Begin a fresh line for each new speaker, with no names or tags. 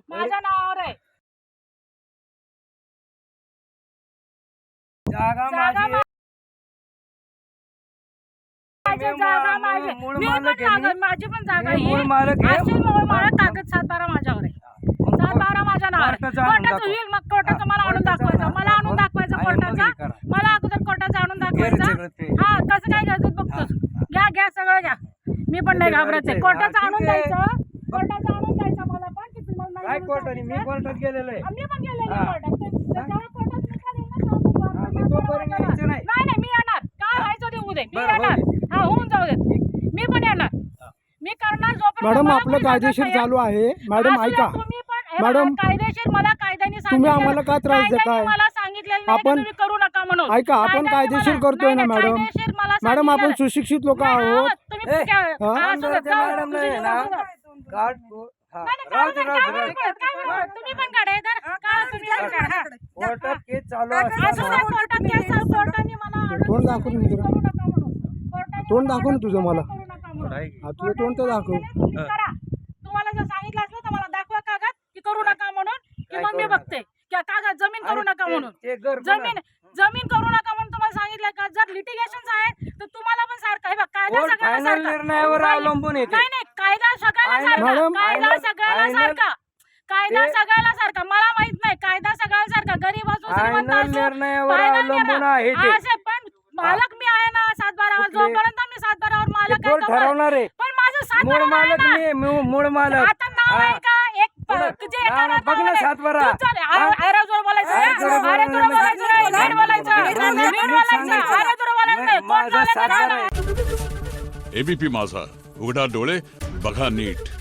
माझ्या नावावर आहे.
जागा
जागा
माझी
जागा माझी.
मूळ
मी
मालक
पण
आहे.
जागा, माझी पण जागा
मी मूळ
आहे.
मालक आहे.
असेल मूळ मालक, कागद 7/12 माझ्यावर आहे. 7/12 माझ्या नावावर आहे.
कोर्टाचं आणून
कोर्टाचं
दाखव.
होईल, मग कोर्टाचं मला आणून
कोर्टाचं
दाखवायचं,
आणून
मला आणून
दाखव.
दाखवायचं
आणि मग
कोर्टाचा.
हे करा.
मला अगोदर कोर्टाचं आणून
सगळं
दाखवायचं.
ते.
हा, कसं काय घ्यायचं बघतोच. घ्या सगळं घ्या. मी पण नाही घाबरत आहे. कोर्टाचं आणून द्यायचं, कोर्टाचं आणून द्यायचं मला पण, की तुम्हाला
काय
नाही
कोर्टाने? मी कोर्टात गेलेलो आहे.
मी पण गेलेले
हा.
कोर्टात. जेव्हा कोर्टात निकाल येईल ना, तेव्हा
हा, मी तोपर्यंत यायचं नाही.
नाही मी येणार. काय व्हायचं ते उद्या मी
बरं,
येणार. हा, होऊन जाऊ देत. मी पण येणार. मी करणार जोपर्यंत
मॅडम
मला
आपलं
कोणी
कायदेशीर
सांगत
चालू आहे. मॅडम
असू द्या,
ऐका,
तुम्ही पण हे
मॅडम,
बघा, कायदेशीर मला कायद्याने
तुम्ही
सांगितलेलं-
आम्हाला का त्रास देताय?
कायद्याने मला सांगितलेलं नाही की
आपण-
तुम्ही करू नका म्हणून.
ऐका, आपण
कायद्याने
कायदेशीर
मला-
करतोय ना
नाही,
मॅडम.
कायदेशीर मला
मॅडम आपण
सांगितलेलं-
सुशिक्षित लोक
नाही,
आहोत.
तुम्ही
ए,
काय-
हा?
हा, असू द्या,
आमदाराच्या
जाऊ,
मॅडम
तुझी
नाही ना.
जाऊ, जाऊ.
काढ तू. हा,
नाही, नाही,
राहू दे,
काय
राहू दे,
बोलत,
राहू दे.
काय बोलत? तुम्ही पण काढा इधर. काढा, तुम्ही पण काढा.
कोर्टात केस चालू
असू द्या,
असताना
कोर्टात केस चालू, कोर्टाने मला ऑर्डर
तोंड
दिली
दाखव
की
ना जरा.
करू नका म्हणून. कोर्टाने
तोंड
मला
दाखव ना
ऑर्डर
तुझं
दिली
मला.
करू नका म्हणून.
हा, तुझं तोंड तर दाखव.
तुम्ही करा. तुम्हाला जर सांगितलं असलं तर मला दाखवा कागद की करू नका म्हणून, की
काय
मग मी
करू नका?
बघते की कागद जमीन करू
आणि
नका
ते-
म्हणून.
ते घर कोणाचं?
जमीन करू नका म्हणून तुम्हाला सांगितलं का? जर लिटिगेशन आहे तर तुम्हाला पण सारखं हे बघ, कायदा
कोर्ट
सगळ्याला
फायनल
सारखा.
निर्णयावर अवलंबून येते.
नाही कायदा सगळ्याला
फायनल-
सारखा.
मॅडम,
कायदा
फायनल-
सगळ्याला
फायनल-
सारखा. कायदा
ते-
सगळ्याला सारखा. मला माहित नाही, कायदा सगळ्याला सारखा. गरीब असो, श्रीमंत
फायनल
असो,
निर्णयावर
फायनल
अवलंबून
निर्णय.
आहे ते.
असे पण मालक मी आहे ना 7/12
कुठले?
जोपर्यंत मी 7/12 मालक आहे
कोर्ट
तोपर्यंत.
ठरवणार आहे.
पण माझं
मूळ
7/12 आहे
मालक
ना.
मी मूळ मालक.
आता नाव आहे का? एक
पुढं.
तुझे
नाव
एका
बघ ना,
नावावर आहे.
7/12.
तू चल, अरे जोर बोलायचं
अरे
नाही.
जोर
अरे
बोलायचं
जोर
नाही.
बोलायचं नाही. नीट बोलायचं.
नीट
नीट बोलायचं.
सांगायचं.
अरे जोर बोलायचं नाही. कोण
माझा
बोलायचं
7/12
नाही.
एबीपी माझा, उघडा डोळे बघा नीट.